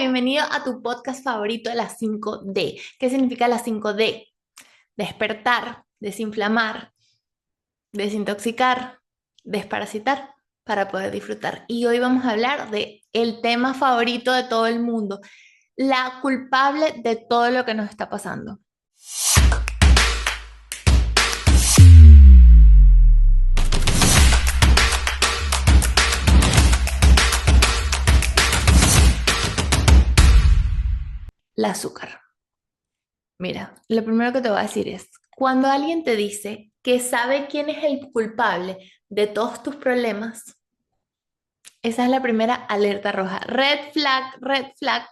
bienvenido a tu podcast favorito de las 5D. ¿Qué significa las 5D? Despertar, desinflamar, desintoxicar, desparasitar para poder disfrutar. Y hoy vamos a hablar de el tema favorito de todo el mundo, la culpable de todo lo que nos está pasando. El azúcar. Mira, lo primero que te voy a decir es, cuando alguien te dice que sabe quién es el culpable de todos tus problemas, esa es la primera alerta roja. Red flag,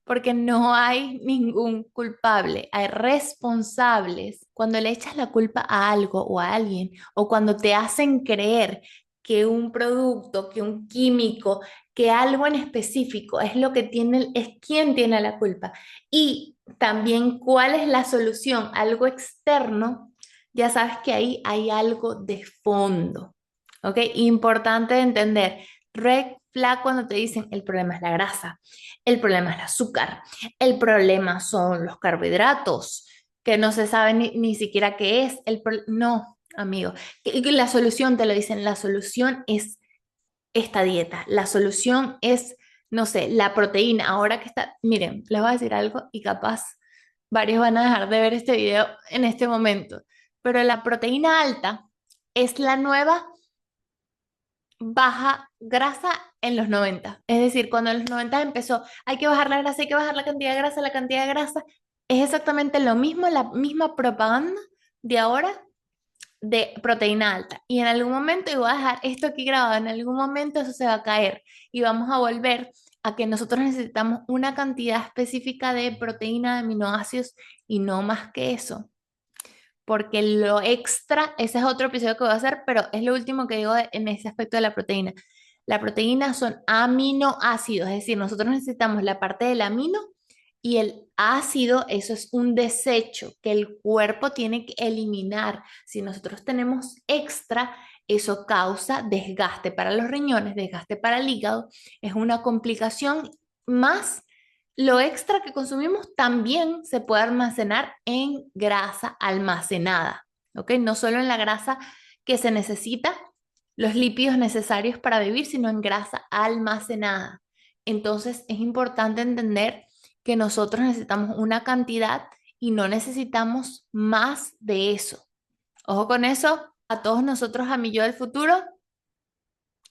porque no hay ningún culpable, hay responsables. Cuando le echas la culpa a algo o a alguien, o cuando te hacen creer que un producto, que un químico, que algo en específico es lo que tiene, es quien tiene la culpa. Y también cuál es la solución, algo externo, ya sabes que ahí hay algo de fondo. ¿Ok? Importante de entender. Red flag cuando te dicen el problema es la grasa, el problema es el azúcar, el problema son los carbohidratos, que no se sabe ni siquiera qué es. No, amigo. Y la solución, te lo dicen, la solución es esta dieta, la solución es, no sé, la proteína. Ahora que está, miren, les voy a decir algo y capaz varios van a dejar de ver este video en este momento, pero la proteína alta es la nueva baja grasa en los 90. Es decir, cuando en los 90 empezó, hay que bajar la grasa, hay que bajar la cantidad de grasa, la cantidad de grasa, es exactamente lo mismo, la misma propaganda de ahora de proteína alta. Y en algún momento, y voy a dejar esto aquí grabado, en algún momento eso se va a caer y vamos a volver a que nosotros necesitamos una cantidad específica de proteína, de aminoácidos y no más que eso, porque lo extra, ese es otro episodio que voy a hacer, pero es lo último que digo en ese aspecto de la proteína. La proteína son aminoácidos, es decir, nosotros necesitamos la parte del amino y el ácido, eso es un desecho que el cuerpo tiene que eliminar. Si nosotros tenemos extra, eso causa desgaste para los riñones, desgaste para el hígado, es una complicación más. Lo extra que consumimos también se puede almacenar en grasa almacenada, ¿ok? No solo en la grasa que se necesita, los lípidos necesarios para vivir, sino en grasa almacenada. Entonces es importante entender que nosotros necesitamos una cantidad y no necesitamos más de eso. Ojo con eso, a todos nosotros, a mi yo del futuro,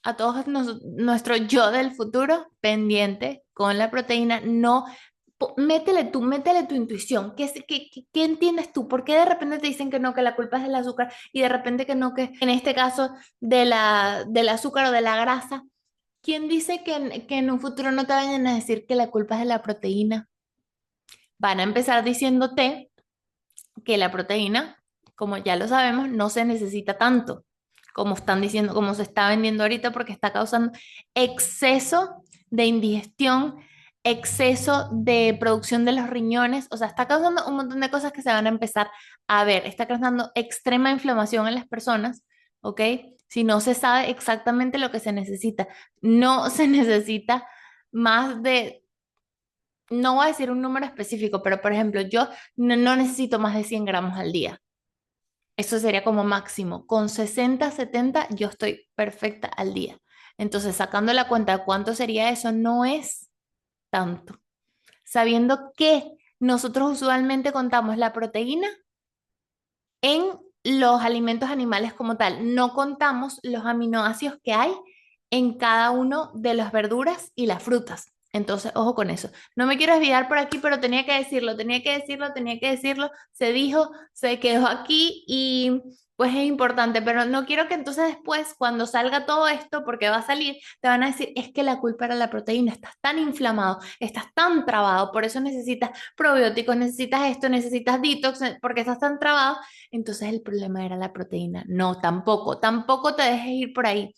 a todos nuestro yo del futuro pendiente con la proteína, no, métele tu intuición, ¿qué entiendes tú? ¿Por qué de repente te dicen que no, que la culpa es del azúcar y de repente que no, que en este caso del azúcar o de la grasa? ¿Quién dice que en un futuro no te vayan a decir que la culpa es de la proteína? Van a empezar diciéndote que la proteína, como ya lo sabemos, no se necesita tanto como están diciendo, como se está vendiendo ahorita, porque está causando exceso de indigestión, exceso de producción de los riñones, o sea, está causando un montón de cosas que se van a empezar a ver, está causando extrema inflamación en las personas, ¿ok? Si no se sabe exactamente lo que se necesita, no se necesita más de, no voy a decir un número específico, pero por ejemplo, yo no necesito más de 100 gramos al día. Eso sería como máximo. Con 60, 70 yo estoy perfecta al día. Entonces, sacando la cuenta de cuánto sería eso, no es tanto. Sabiendo que nosotros usualmente contamos la proteína en los alimentos animales como tal, no contamos los aminoácidos que hay en cada uno de las verduras y las frutas. Entonces, ojo con eso. No me quiero desviar por aquí, pero tenía que decirlo, tenía que decirlo, tenía que decirlo. Se dijo, se quedó aquí y pues es importante, pero no quiero que entonces después, cuando salga todo esto, porque va a salir, te van a decir, es que la culpa era la proteína, estás tan inflamado, estás tan trabado, por eso necesitas probióticos, necesitas esto, necesitas detox, porque estás tan trabado. Entonces el problema era la proteína. No, tampoco te dejes ir por ahí.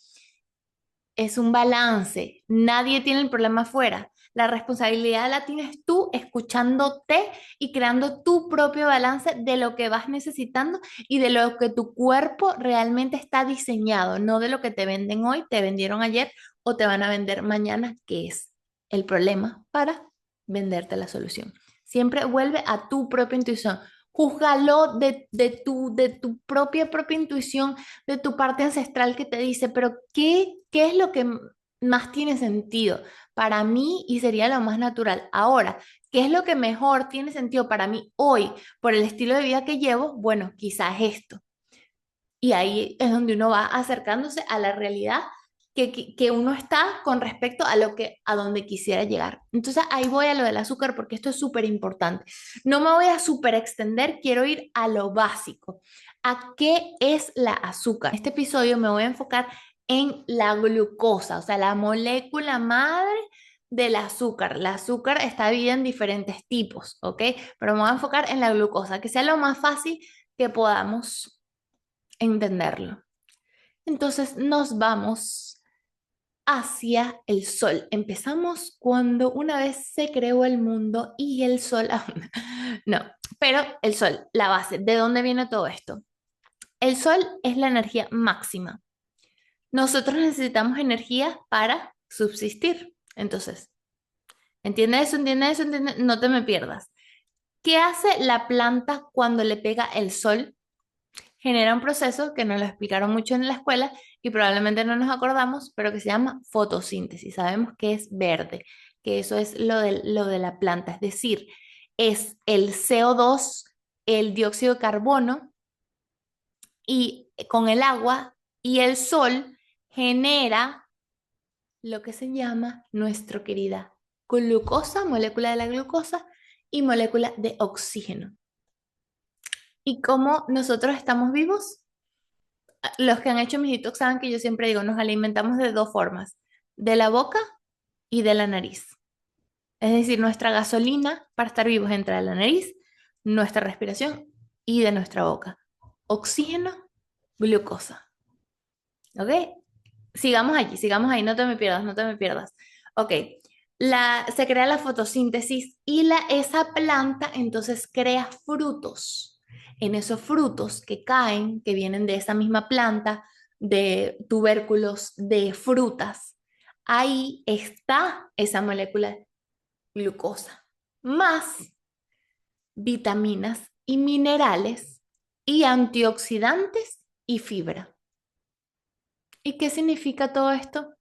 Es un balance. Nadie tiene el problema afuera. La responsabilidad la tienes tú escuchándote y creando tu propio balance de lo que vas necesitando y de lo que tu cuerpo realmente está diseñado, no de lo que te venden hoy, te vendieron ayer o te van a vender mañana, que es el problema para venderte la solución. Siempre vuelve a tu propia intuición. Júzgalo de tu propia intuición, de tu parte ancestral que te dice, pero ¿qué es lo que más tiene sentido para mí y sería lo más natural? Ahora, ¿qué es lo que mejor tiene sentido para mí hoy por el estilo de vida que llevo? Bueno, quizás esto. Y ahí es donde uno va acercándose a la realidad que uno está con respecto a a donde quisiera llegar. Entonces ahí voy a lo del azúcar porque esto es súper importante. No me voy a súper extender, quiero ir a lo básico. ¿A qué es la azúcar? En este episodio me voy a enfocar en la glucosa, o sea, la molécula madre del azúcar. El azúcar está dividida en diferentes tipos, ¿ok? Pero me voy a enfocar en la glucosa, que sea lo más fácil que podamos entenderlo. Entonces nos vamos hacia el sol. Empezamos cuando una vez se creó el mundo y el sol aún. No, pero el sol, la base, ¿de dónde viene todo esto? El sol es la energía máxima. Nosotros necesitamos energía para subsistir. Entonces, ¿entiendes eso? ¿Entiendes eso? ¿Entiendes? No te me pierdas. ¿Qué hace la planta cuando le pega el sol? Genera un proceso que nos lo explicaron mucho en la escuela y probablemente no nos acordamos, pero que se llama fotosíntesis. Sabemos que es verde, que eso es lo de la planta, es decir, es el CO2, el dióxido de carbono y con el agua y el sol genera lo que se llama nuestra querida glucosa, molécula de la glucosa y molécula de oxígeno. ¿Y cómo nosotros estamos vivos? Los que han hecho mis detox saben que yo siempre digo, nos alimentamos de dos formas, de la boca y de la nariz. Es decir, nuestra gasolina para estar vivos entra de la nariz, nuestra respiración y de nuestra boca. Oxígeno, glucosa. ¿Ok? Sigamos ahí, no te me pierdas, no te me pierdas. Ok, se crea la fotosíntesis y esa planta entonces crea frutos. En esos frutos que caen, que vienen de esa misma planta, de tubérculos, de frutas, ahí está esa molécula glucosa, más vitaminas y minerales y antioxidantes y fibra. ¿Y qué significa todo esto?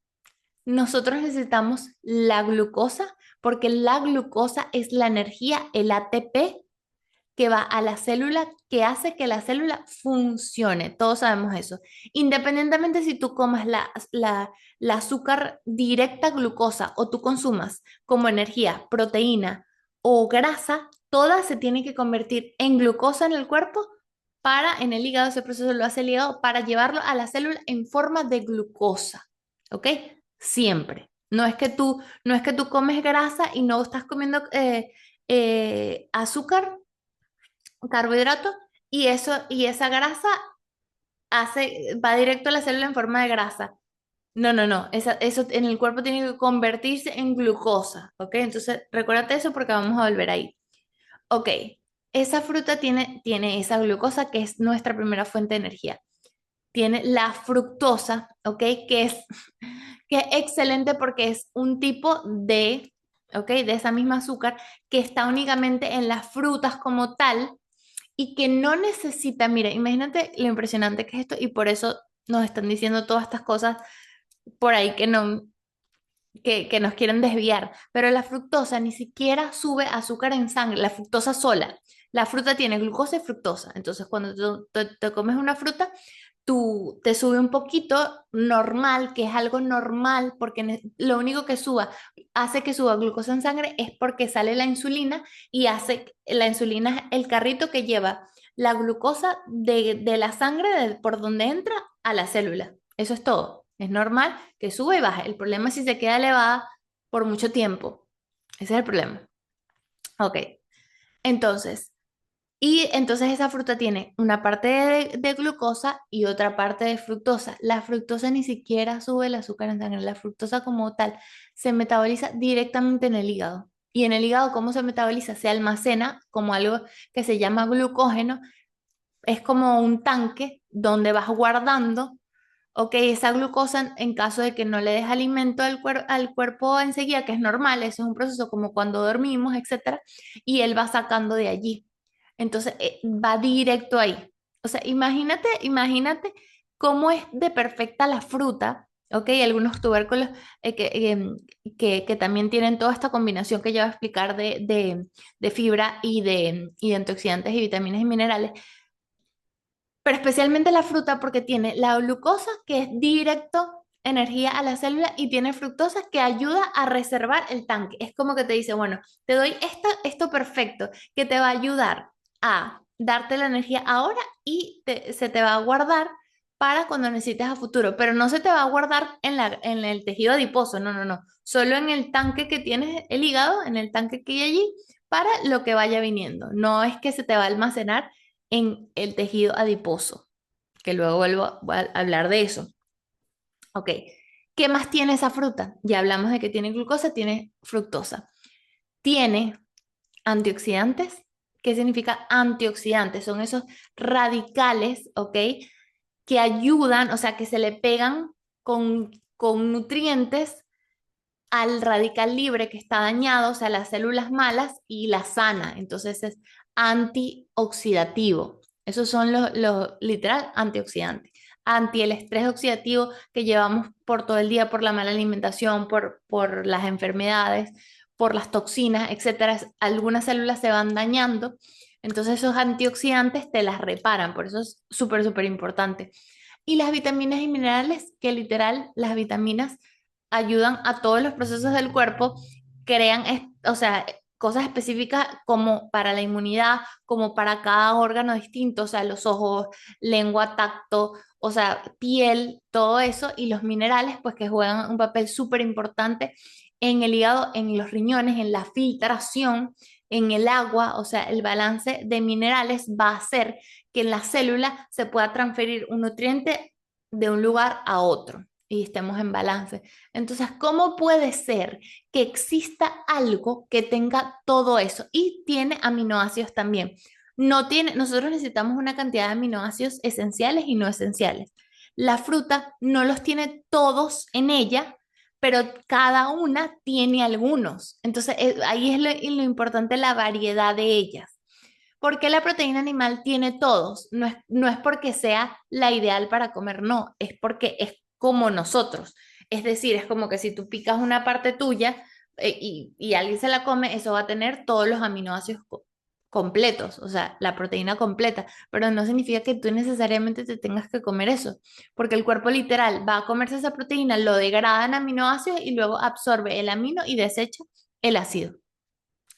Nosotros necesitamos la glucosa porque la glucosa es la energía, el ATP que va a la célula, que hace que la célula funcione. Todos sabemos eso. Independientemente si tú comas la azúcar directa glucosa o tú consumas como energía, proteína o grasa, toda se tiene que convertir en glucosa en el cuerpo para, en el hígado, ese proceso lo hace el hígado para llevarlo a la célula en forma de glucosa. ¿Ok? Siempre. No es que tú comes grasa y no estás comiendo azúcar, carbohidrato, y esa grasa va directo a la célula en forma de grasa. No, no, no. Eso en el cuerpo tiene que convertirse en glucosa. ¿Ok? Entonces, recuérdate eso porque vamos a volver ahí. Ok. Esa fruta tiene esa glucosa que es nuestra primera fuente de energía. Tiene la fructosa, ¿ok? Que es excelente porque es un tipo ¿ok? De esa misma azúcar que está únicamente en las frutas como tal y que no necesita, mira, imagínate lo impresionante que es esto y por eso nos están diciendo todas estas cosas por ahí que nos quieren desviar, pero la fructosa ni siquiera sube azúcar en sangre, la fructosa sola. La fruta tiene glucosa y fructosa, entonces cuando tú te comes una fruta, tú te sube un poquito normal, que es algo normal, porque lo único que hace que suba glucosa en sangre es porque sale la insulina y hace la insulina es el carrito que lleva la glucosa de la sangre por donde entra a la célula. Eso es todo. Es normal que sube y baje. El problema es si se queda elevada por mucho tiempo. Ese es el problema. Ok, entonces. Y entonces esa fruta tiene una parte de glucosa y otra parte de fructosa. La fructosa ni siquiera sube el azúcar en sangre. La fructosa como tal se metaboliza directamente en el hígado. Y en el hígado, ¿cómo se metaboliza? Se almacena como algo que se llama glucógeno. Es como un tanque donde vas guardando Ok, esa glucosa, en caso de que no le des alimento al cuerpo enseguida, que es normal, eso es un proceso como cuando dormimos, etcétera, y él va sacando de allí. Entonces, va directo ahí. O sea, imagínate cómo es de perfecta la fruta, ok, algunos tubérculos que también tienen toda esta combinación que ya voy a explicar de fibra y de antioxidantes y vitaminas y minerales, pero especialmente la fruta porque tiene la glucosa que es directo energía a la célula y tiene fructosa que ayuda a reservar el tanque. Es como que te dice, bueno, te doy esto perfecto que te va a ayudar a darte la energía ahora y se te va a guardar para cuando necesites a futuro, pero no se te va a guardar en el tejido adiposo, no, no, no, solo en el tanque que tienes el hígado, en el tanque que hay allí para lo que vaya viniendo. No es que se te va a almacenar en el tejido adiposo, que luego voy a hablar de eso. Ok, ¿qué más tiene esa fruta? Ya hablamos de que tiene glucosa, tiene fructosa. Tiene antioxidantes. ¿Qué significa antioxidantes? Son esos radicales, ¿ok? Que ayudan, o sea, que se le pegan con nutrientes al radical libre que está dañado, o sea, las células malas y la sana. Entonces es antioxidativo. Esos son los literal antioxidantes. Anti el estrés oxidativo que llevamos por todo el día, por la mala alimentación, por las enfermedades, por las toxinas, etcétera. Algunas células se van dañando. Entonces esos antioxidantes te las reparan. Por eso es súper, súper importante. Y las vitaminas y minerales, que literal las vitaminas ayudan a todos los procesos del cuerpo, crean, o sea, cosas específicas como para la inmunidad, como para cada órgano distinto, o sea, los ojos, lengua, tacto, o sea, piel, todo eso, y los minerales, pues que juegan un papel súper importante en el hígado, en los riñones, en la filtración, en el agua, o sea, el balance de minerales va a hacer que en la célula se pueda transferir un nutriente de un lugar a otro y estemos en balance. Entonces, ¿cómo puede ser que exista algo que tenga todo eso y tiene aminoácidos también? No tiene, nosotros necesitamos una cantidad de aminoácidos esenciales y no esenciales. La fruta no los tiene todos en ella, pero cada una tiene algunos. Entonces, ahí es lo importante, la variedad de ellas. ¿Por qué la proteína animal tiene todos? No es porque sea la ideal para comer, no, es porque es como nosotros. Es decir, es como que si tú picas una parte tuya y alguien se la come, eso va a tener todos los aminoácidos completos, o sea, la proteína completa, pero no significa que tú necesariamente te tengas que comer eso, porque el cuerpo literal va a comerse esa proteína, lo degrada en aminoácidos y luego absorbe el amino y desecha el ácido.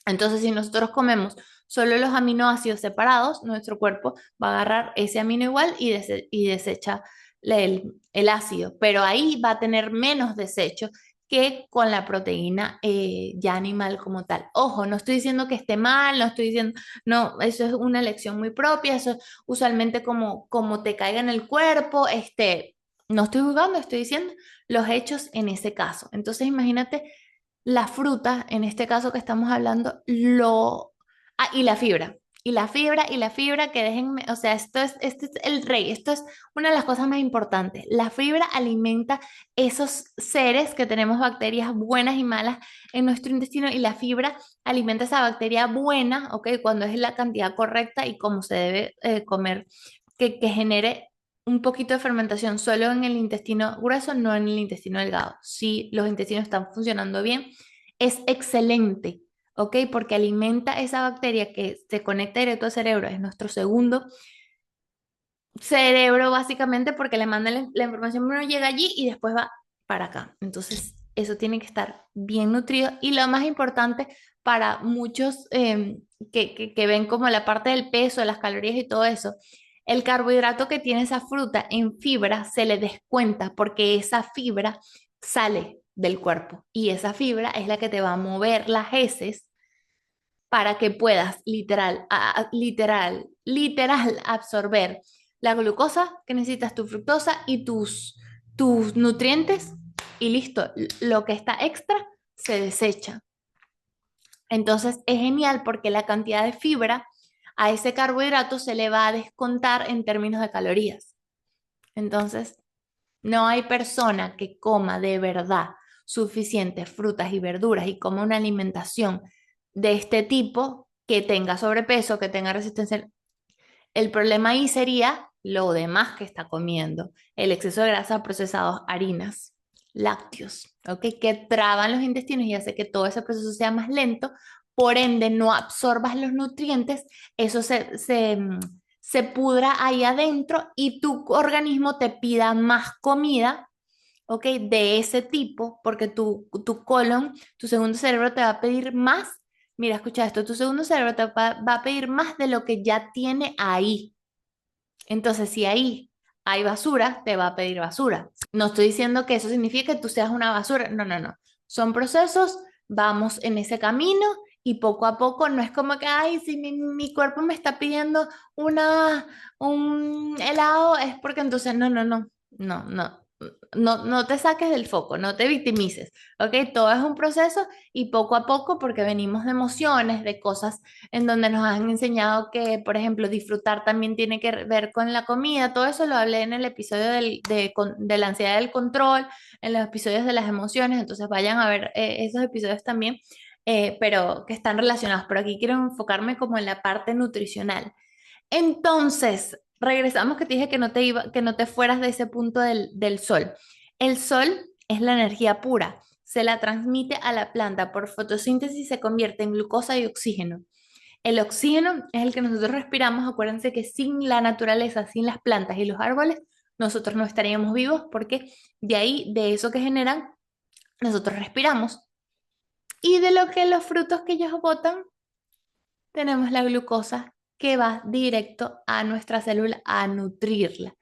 Entonces, si nosotros comemos solo los aminoácidos separados, nuestro cuerpo va a agarrar ese amino igual y desecha el ácido, pero ahí va a tener menos desecho que con la proteína ya animal como tal. Ojo, no estoy diciendo que esté mal, no estoy diciendo, no, eso es una elección muy propia, eso es usualmente como te caiga en el cuerpo, no estoy jugando, estoy diciendo los hechos en ese caso. Entonces, imagínate la fruta, en este caso que estamos hablando, y la fibra. Y la fibra, que déjenme, o sea, este es el rey, esto es una de las cosas más importantes. La fibra alimenta esos seres que tenemos bacterias buenas y malas en nuestro intestino y la fibra alimenta esa bacteria buena, ¿ok? Cuando es la cantidad correcta y cómo se debe comer, que genere un poquito de fermentación solo en el intestino grueso, no en el intestino delgado. Si los intestinos están funcionando bien, es excelente, ¿ok? Porque alimenta esa bacteria que se conecta directo al cerebro, es nuestro segundo cerebro básicamente porque le manda la información, primero llega allí y después va para acá. Entonces, eso tiene que estar bien nutrido y lo más importante para muchos que ven como la parte del peso, de las calorías y todo eso, el carbohidrato que tiene esa fruta en fibra se le descuenta porque esa fibra sale del cuerpo y esa fibra es la que te va a mover las heces para que puedas literal absorber la glucosa que necesitas, tu fructosa y tus nutrientes y listo, lo que está extra se desecha. Entonces es genial porque la cantidad de fibra a ese carbohidrato se le va a descontar en términos de calorías. Entonces, No hay persona que coma de verdad suficientes frutas y verduras y coma una alimentación de este tipo que tenga sobrepeso, que tenga resistencia. El problema ahí sería lo demás que está comiendo, el exceso de grasa, procesados, harinas, lácteos, ¿ok? Que traban los intestinos y hace que todo ese proceso sea más lento, por ende no absorbas los nutrientes, eso se pudra ahí adentro y tu organismo te pida más comida, ¿ok? De ese tipo, porque tu colon, tu segundo cerebro te va a pedir más. Mira, escucha esto, tu segundo cerebro te va a pedir más de lo que ya tiene ahí. Entonces, si ahí hay basura, te va a pedir basura. No estoy diciendo que eso signifique que tú seas una basura. No, no, no. Son procesos, vamos en ese camino y poco a poco no es como que, ay, si mi cuerpo me está pidiendo un helado, es porque entonces, no, no, no, no, no. No, no te saques del foco, no te victimices, ¿ok? Todo es un proceso y poco a poco, porque venimos de emociones, de cosas en donde nos han enseñado que, por ejemplo, disfrutar también tiene que ver con la comida. Todo eso lo hablé en el episodio de la ansiedad del control, en los episodios de las emociones, entonces vayan a ver esos episodios también, pero que están relacionados. Pero aquí quiero enfocarme como en la parte nutricional. Entonces, regresamos que te dije que que no te fueras de ese punto del sol. El sol es la energía pura. Se la transmite a la planta por fotosíntesis y se convierte en glucosa y oxígeno. El oxígeno es el que nosotros respiramos. Acuérdense que sin la naturaleza, sin las plantas y los árboles, nosotros no estaríamos vivos porque de ahí, de eso que generan, nosotros respiramos. Y de lo que los frutos que ellos botan, tenemos la glucosa que va directo a nuestra célula a nutrirla.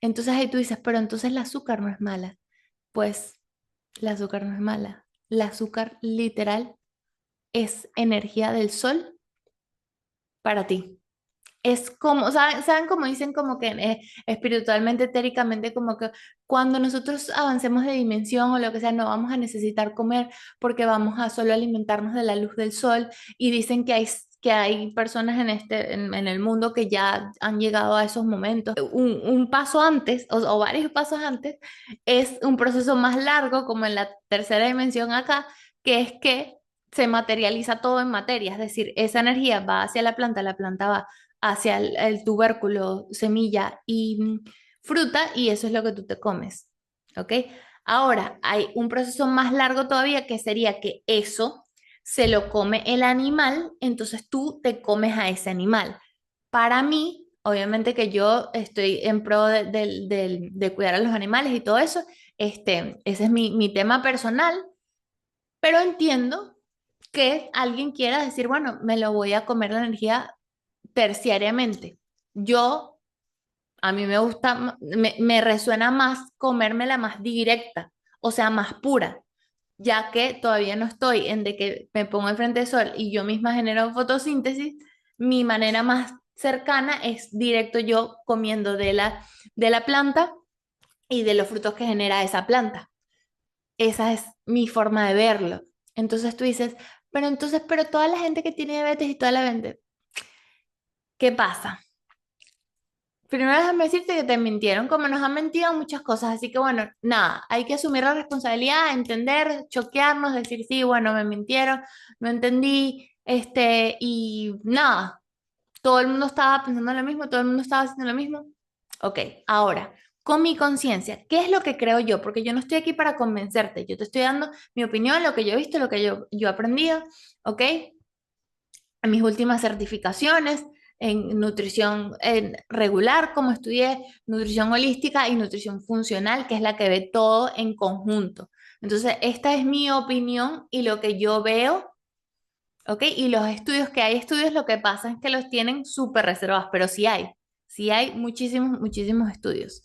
Entonces ahí tú dices, pero entonces el azúcar no es mala. Pues el azúcar no es mala. El azúcar literal es energía del sol para ti. Es como, ¿saben cómo dicen como que espiritualmente, etéricamente, como que cuando nosotros avancemos de dimensión o lo que sea, no vamos a necesitar comer porque vamos a solo alimentarnos de la luz del sol? Y dicen que hay personas en el mundo que ya han llegado a esos momentos. Un paso antes, o varios pasos antes, es un proceso más largo, como en la tercera dimensión acá, que es que se materializa todo en materia, es decir, esa energía va hacia la planta va hacia el tubérculo, semilla y fruta, y eso es lo que tú te comes, ¿ok? Ahora, hay un proceso más largo todavía que sería que eso se lo come el animal, entonces tú te comes a ese animal. Para mí, obviamente que yo estoy en pro de cuidar a los animales y todo eso, ese es mi tema personal, pero entiendo que alguien quiera decir, bueno, me lo voy a comer la energía terciariamente. Yo, a mí me gusta, me resuena más comérmela más directa, o sea, más pura, ya que todavía no estoy en de que me pongo enfrente del sol y yo misma genero fotosíntesis. Mi manera más cercana es directo yo comiendo de la planta y de los frutos que genera esa planta. Esa es mi forma de verlo. Entonces tú dices, pero toda la gente que tiene diabetes y toda la gente, ¿qué pasa? Primero déjame decirte que te mintieron, como nos han mentido en muchas cosas, así que bueno, nada, hay que asumir la responsabilidad, entender, choquearnos, decir, sí, bueno, me mintieron, no entendí, y nada, todo el mundo estaba pensando lo mismo, todo el mundo estaba haciendo lo mismo. Ok, ahora, con mi conciencia, ¿qué es lo que creo yo? Porque yo no estoy aquí para convencerte, yo te estoy dando mi opinión, lo que yo he visto, lo que yo he aprendido, ¿ok? En mis últimas certificaciones en nutrición regular, como estudié nutrición holística y nutrición funcional, que es la que ve todo en conjunto. Entonces, esta es mi opinión y lo que yo veo, ¿ok? Y los estudios que hay, estudios, lo que pasa es que los tienen súper reservados, pero sí hay muchísimos, muchísimos estudios.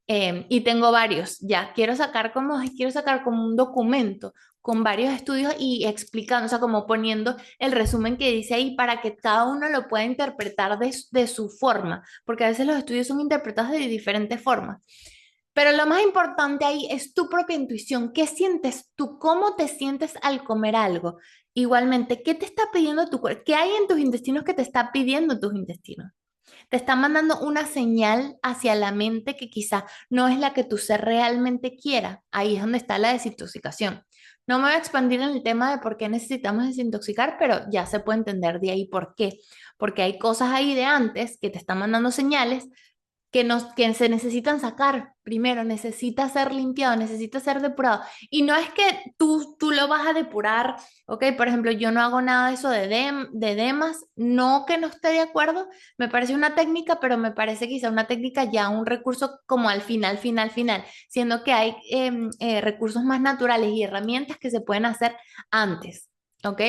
Y tengo varios, ya, quiero sacar como un documento con varios estudios y explicando, o sea, como poniendo el resumen que dice ahí para que cada uno lo pueda interpretar de su forma, porque a veces los estudios son interpretados de diferentes formas. Pero lo más importante ahí es tu propia intuición. ¿Qué sientes tú? ¿Cómo te sientes al comer algo? Igualmente, ¿qué te está pidiendo tu cuerpo? ¿Qué hay en tus intestinos que te está pidiendo tus intestinos? Te está mandando una señal hacia la mente que quizá no es la que tu ser realmente quiera. Ahí es donde está la desintoxicación. No me voy a expandir en el tema de por qué necesitamos desintoxicar, pero ya se puede entender de ahí por qué. Porque hay cosas ahí de antes que te están mandando señales que se necesitan sacar. Primero, necesita ser limpiado, necesita ser depurado. Y no es que tú lo vas a depurar, ¿ok? Por ejemplo, yo no hago nada de eso de edemas, no que no esté de acuerdo, me parece una técnica, pero me parece quizá una técnica ya un recurso como al final, final, final, siendo que hay recursos más naturales y herramientas que se pueden hacer antes, ¿ok?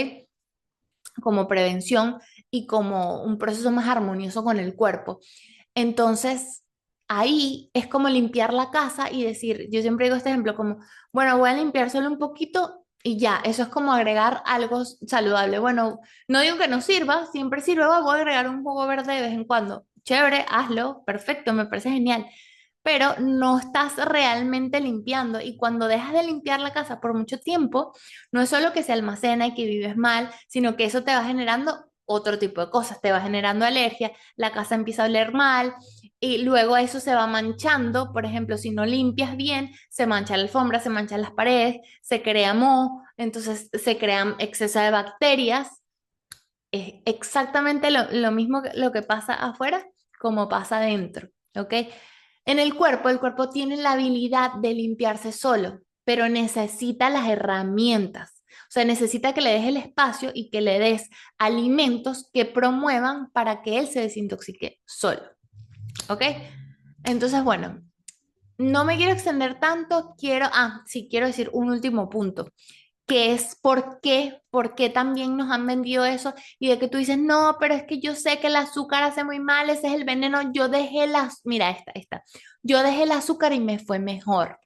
Como prevención y como un proceso más armonioso con el cuerpo. Entonces, ahí es como limpiar la casa y decir, yo siempre digo este ejemplo como, bueno, voy a limpiar solo un poquito y ya, eso es como agregar algo saludable. Bueno, no digo que no sirva, siempre sirve, voy a agregar un jugo verde de vez en cuando. Chévere, hazlo, perfecto, me parece genial, pero no estás realmente limpiando y cuando dejas de limpiar la casa por mucho tiempo, no es solo que se almacena y que vives mal, sino que eso te va generando otro tipo de cosas, te va generando alergia, la casa empieza a oler mal y luego eso se va manchando, por ejemplo, si no limpias bien, se mancha la alfombra, se manchan las paredes, se crea moho, entonces se crean exceso de bacterias. Es exactamente lo mismo que lo que pasa afuera como pasa adentro, ¿ok? En el cuerpo tiene la habilidad de limpiarse solo, pero necesita las herramientas. O sea, necesita que le des el espacio y que le des alimentos que promuevan para que él se desintoxique solo, ¿ok? Entonces, bueno, no me quiero extender tanto, sí, quiero decir un último punto que es por qué también nos han vendido eso y de que tú dices, no, pero es que yo sé que el azúcar hace muy mal, ese es el veneno, mira, yo dejé el azúcar y me fue mejor.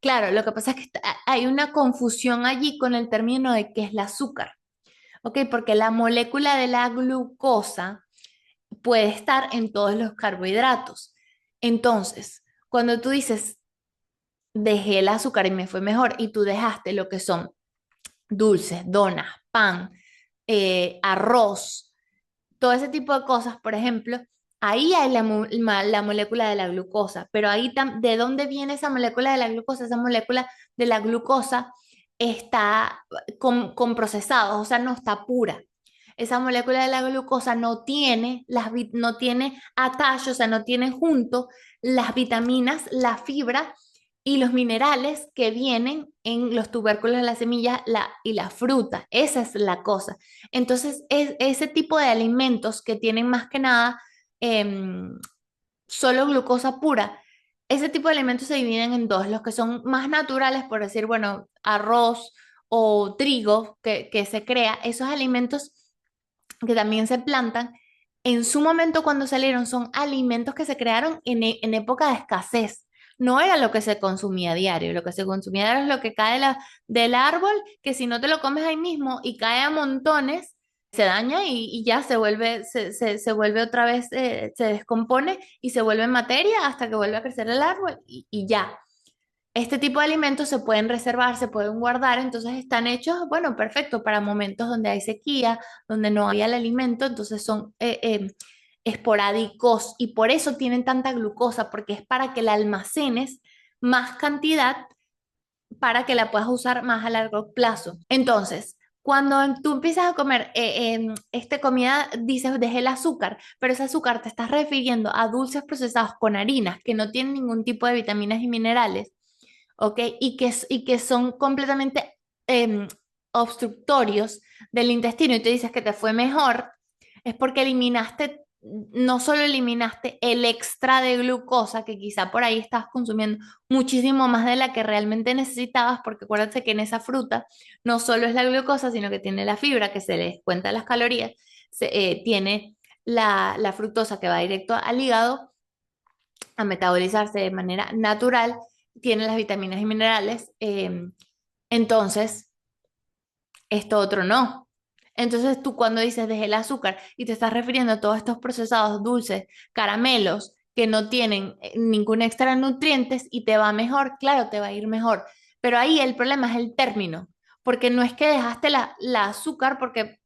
Claro, lo que pasa es que hay una confusión allí con el término de qué es el azúcar, ¿ok? Porque la molécula de la glucosa puede estar en todos los carbohidratos. Entonces, cuando tú dices, dejé el azúcar y me fue mejor, y tú dejaste lo que son dulces, donas, pan, arroz, todo ese tipo de cosas, por ejemplo, ahí hay la molécula de la glucosa, pero ¿de dónde viene esa molécula de la glucosa? Esa molécula de la glucosa está con procesados, o sea, no está pura. Esa molécula de la glucosa no tiene atacho, o sea, no tiene junto las vitaminas, la fibra y los minerales que vienen en los tubérculos de la semilla y la fruta. Esa es la cosa. Entonces, ese tipo de alimentos que tienen más que nada em, solo glucosa pura, ese tipo de alimentos se dividen en dos, los que son más naturales, por decir, bueno, arroz o trigo que se crea, esos alimentos que también se plantan, en su momento cuando salieron son alimentos que se crearon en época de escasez. No era lo que se consumía a diario, lo que se consumía a diario es lo que cae del árbol, que si no te lo comes ahí mismo y cae a montones, se daña y ya se vuelve otra vez, se descompone y se vuelve materia hasta que vuelve a crecer el árbol y ya. Este tipo de alimentos se pueden reservar, se pueden guardar, entonces están hechos, bueno, perfecto, para momentos donde hay sequía, donde no hay el alimento, entonces son esporádicos y por eso tienen tanta glucosa, porque es para que la almacenes más cantidad para que la puedas usar más a largo plazo. Entonces, cuando tú empiezas a comer esta comida, dices, dejé el azúcar, pero ese azúcar te estás refiriendo a dulces procesados con harinas que no tienen ningún tipo de vitaminas y minerales, ¿ok? Y que son completamente em, obstructorios del intestino y te dices que te fue mejor, es porque no solo eliminaste el extra de glucosa, que quizá por ahí estás consumiendo muchísimo más de la que realmente necesitabas, porque acuérdate que en esa fruta no solo es la glucosa, sino que tiene la fibra, que se les cuenta las calorías, tiene la fructosa que va directo al hígado a metabolizarse de manera natural, tiene las vitaminas y minerales, entonces esto otro no. Entonces tú cuando dices dejé el azúcar y te estás refiriendo a todos estos procesados dulces, caramelos que no tienen ningún extra nutrientes y te va mejor, claro, te va a ir mejor. Pero ahí el problema es el término, porque no es que dejaste la azúcar porque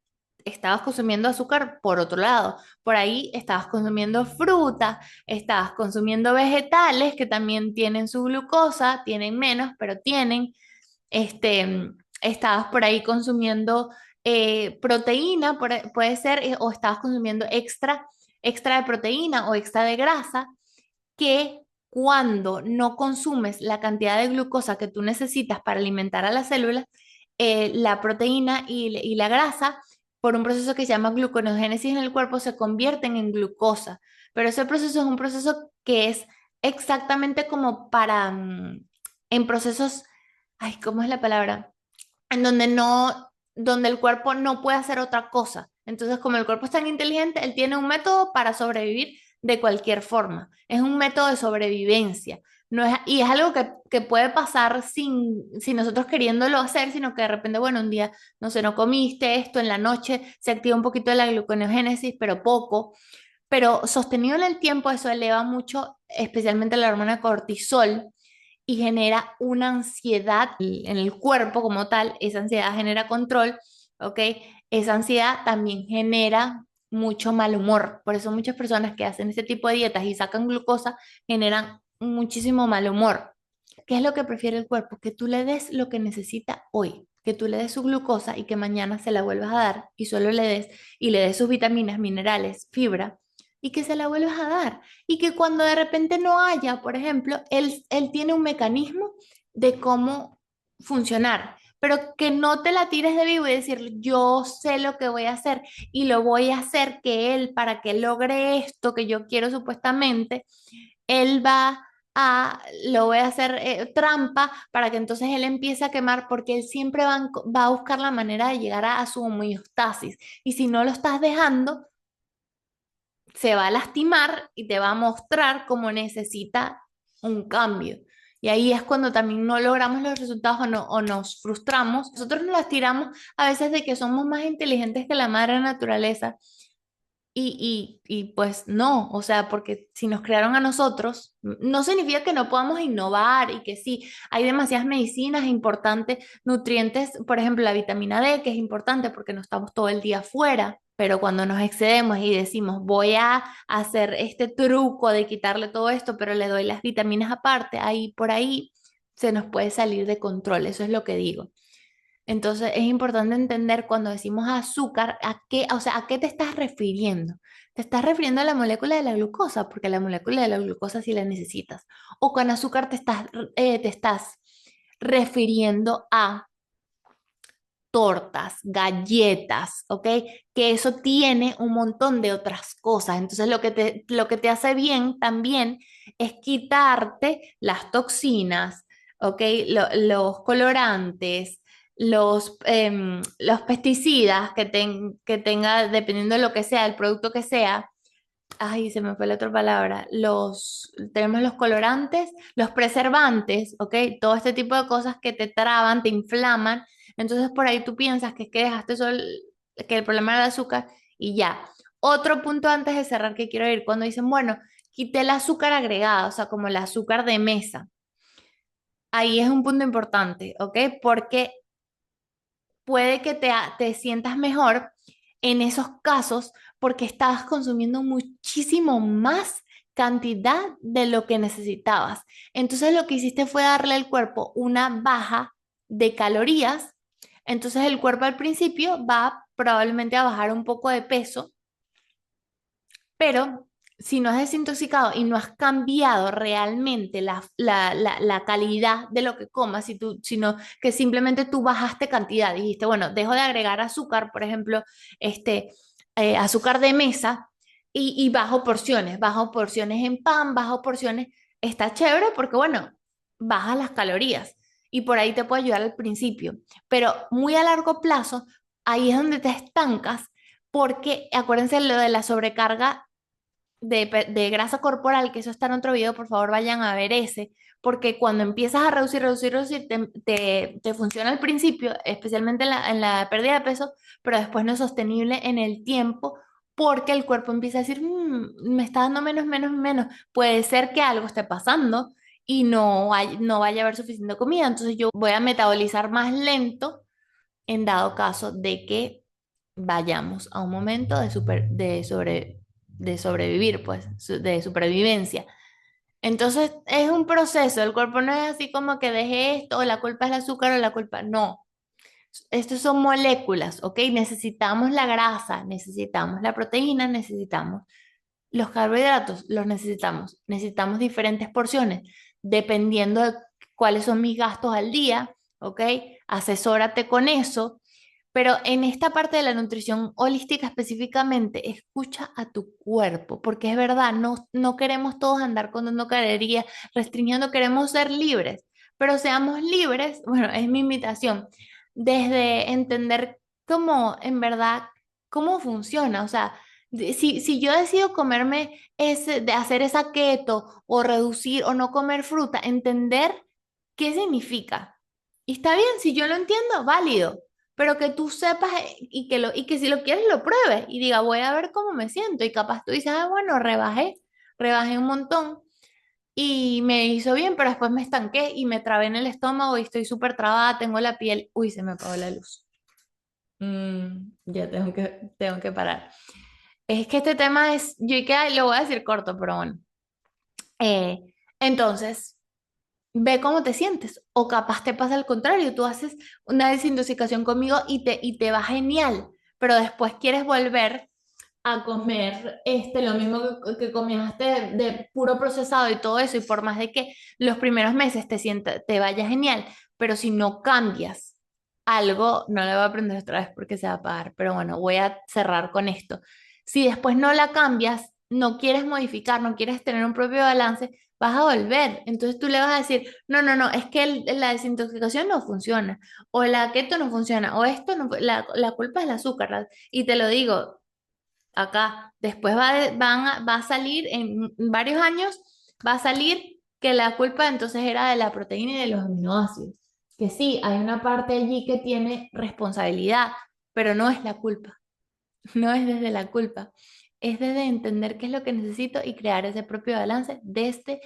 estabas consumiendo azúcar por otro lado. Por ahí estabas consumiendo fruta, estabas consumiendo vegetales que también tienen su glucosa, tienen menos, pero tienen. Estabas por ahí consumiendo proteína, puede ser, o estabas consumiendo extra de proteína o extra de grasa, que cuando no consumes la cantidad de glucosa que tú necesitas para alimentar a las células, la proteína y la grasa, por un proceso que se llama gluconeogénesis en el cuerpo, se convierten en glucosa. Pero ese proceso es un proceso que es exactamente como para, en procesos, ay, ¿cómo es la palabra? En donde no, donde el cuerpo no puede hacer otra cosa. Entonces, como el cuerpo es tan inteligente, él tiene un método para sobrevivir de cualquier forma. Es un método de sobrevivencia. No es, y es algo que puede pasar sin nosotros queriéndolo hacer, sino que de repente, bueno, un día, no sé, no comiste esto, en la noche se activa un poquito de la gluconeogénesis, pero poco. Pero sostenido en el tiempo, eso eleva mucho, especialmente la hormona cortisol, y genera una ansiedad en el cuerpo como tal. Esa ansiedad genera control, ¿ok? Esa ansiedad también genera mucho mal humor. Por eso muchas personas que hacen este tipo de dietas y sacan glucosa generan muchísimo mal humor. ¿Qué es lo que prefiere el cuerpo? Que tú le des lo que necesita hoy, que tú le des su glucosa y que mañana se la vuelvas a dar y solo le des y le des sus vitaminas, minerales, fibra y que se la vuelvas a dar. Y que cuando de repente no haya, por ejemplo, él tiene un mecanismo de cómo funcionar, pero que no te la tires de vivo y decir, yo sé lo que voy a hacer y lo voy a hacer que él, para que logre esto que yo quiero supuestamente, él lo voy a hacer trampa para que entonces él empiece a quemar porque él siempre va a buscar la manera de llegar a su homeostasis. Y si no lo estás dejando, se va a lastimar y te va a mostrar cómo necesita un cambio. Y ahí es cuando también no logramos los resultados o nos frustramos. Nosotros nos las tiramos a veces de que somos más inteligentes que la madre naturaleza pues no, o sea, porque si nos crearon a nosotros, no significa que no podamos innovar y que sí, hay demasiadas medicinas importantes, nutrientes, por ejemplo, la vitamina D, que es importante porque no estamos todo el día afuera, pero cuando nos excedemos y decimos, voy a hacer este truco de quitarle todo esto, pero le doy las vitaminas aparte, ahí por ahí se nos puede salir de control, eso es lo que digo. Entonces es importante entender cuando decimos azúcar, o sea, ¿a qué te estás refiriendo? ¿Te estás refiriendo a la molécula de la glucosa? Porque la molécula de la glucosa sí la necesitas. O con azúcar te estás refiriendo a tortas, galletas, ¿ok? Que eso tiene un montón de otras cosas. Entonces lo que te hace bien también es quitarte las toxinas, ¿ok? Los colorantes, los pesticidas que tenga, dependiendo de lo que sea, el producto que sea. Ay, se me fue la otra palabra. Tenemos los colorantes, los preservantes, ¿ok? Todo este tipo de cosas que te traban, te inflaman. Entonces por ahí tú piensas que es que dejaste solo, que el problema era el azúcar y ya. Otro punto antes de cerrar que quiero ir, cuando dicen, bueno, quité el azúcar agregado, o sea, como el azúcar de mesa. Ahí es un punto importante, ¿ok? Porque puede que te sientas mejor en esos casos porque estabas consumiendo muchísimo más cantidad de lo que necesitabas. Entonces lo que hiciste fue darle al cuerpo una baja de calorías. Entonces el cuerpo al principio va probablemente a bajar un poco de peso, pero si no has desintoxicado y no has cambiado realmente la calidad de lo que comas, sino que simplemente tú bajaste cantidad, dijiste, bueno, dejo de agregar azúcar, por ejemplo, azúcar de mesa y bajo porciones en pan, bajo porciones, está chévere porque, bueno, bajas las calorías y por ahí te puede ayudar al principio, pero muy a largo plazo, ahí es donde te estancas porque acuérdense lo de la sobrecarga de grasa corporal, que eso está en otro video, por favor vayan a ver ese, porque cuando empiezas a reducir, reducir, reducir, te funciona al principio, especialmente en la pérdida de peso, pero después no es sostenible en el tiempo. Porque el cuerpo empieza a decir, me está dando menos, menos, menos. Puede ser que algo esté pasando y no vaya a haber suficiente comida. Entonces yo voy a metabolizar más lento en dado caso de que vayamos a un momento de sobrevivir, pues, de supervivencia. Entonces es un proceso, el cuerpo no es así como que deje esto, o la culpa es el azúcar o la culpa, no. Estos son moléculas, ¿ok? Necesitamos la grasa, necesitamos la proteína, necesitamos los carbohidratos, los necesitamos. Necesitamos diferentes porciones, dependiendo de cuáles son mis gastos al día, ¿ok? Asesórate con eso. Pero en esta parte de la nutrición holística específicamente, escucha a tu cuerpo, porque es verdad, no queremos todos andar contando calorías, restringiendo, queremos ser libres, pero seamos libres, bueno, es mi invitación, desde entender cómo, en verdad, cómo funciona, o sea, si yo decido comerme de hacer esa keto o reducir o no comer fruta, entender qué significa. Y está bien, si yo lo entiendo, válido, pero que tú sepas y que si lo quieres lo pruebes y diga, voy a ver cómo me siento y capaz tú dices, ah, bueno, rebajé un montón y me hizo bien, pero después me estanqué y me trabé en el estómago y estoy súper trabada, tengo la piel, uy, se me apagó la luz. Ya tengo que parar. Es que este tema es, yo y que ay, lo voy a decir corto, pero bueno. Eh, entonces, ve cómo te sientes. O capaz te pasa al contrario, tú haces una desintoxicación conmigo y te va genial, pero después quieres volver a comer lo mismo que comías de puro procesado y todo eso, y por más de que los primeros meses te vaya genial, pero si no cambias algo, no lo voy a aprender otra vez porque se va a pagar, pero bueno, voy a cerrar con esto. Si después no la cambias, no quieres modificar, no quieres tener un propio balance, vas a volver. Entonces tú le vas a decir, no, es que la desintoxicación no funciona, o la keto no funciona, o esto no, la culpa es el azúcar. Y te lo digo, acá. Después va a salir en varios años, va a salir que la culpa entonces era de la proteína y de los aminoácidos. Que sí, hay una parte allí que tiene responsabilidad, pero no es la culpa, no es desde la culpa, es desde entender qué es lo que necesito y crear ese propio balance desde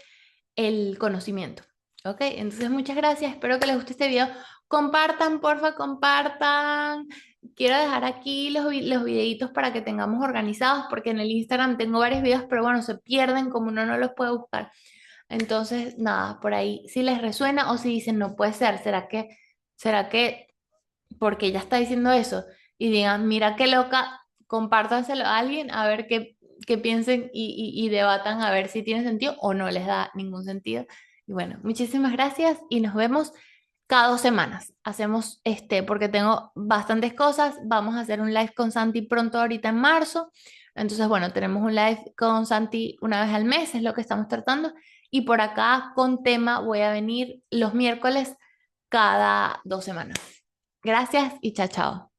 el conocimiento. ¿Ok? Entonces, muchas gracias. Espero que les guste este video. Compartan, porfa, compartan. Quiero dejar aquí los videitos para que tengamos organizados, porque en el Instagram tengo varios videos, pero bueno, se pierden como uno no los puede buscar. Entonces, nada, por ahí, si les resuena o si dicen no puede ser, será que porque ella está diciendo eso? Y digan, mira qué loca, compártanselo a alguien a ver qué piensen y debatan a ver si tiene sentido o no les da ningún sentido. Y bueno, muchísimas gracias y nos vemos cada 2 semanas. Hacemos porque tengo bastantes cosas. Vamos a hacer un live con Santi pronto ahorita en marzo. Entonces, bueno, tenemos un live con Santi una vez al mes, es lo que estamos tratando. Y por acá con tema voy a venir los miércoles cada 2 semanas. Gracias y chao, chao.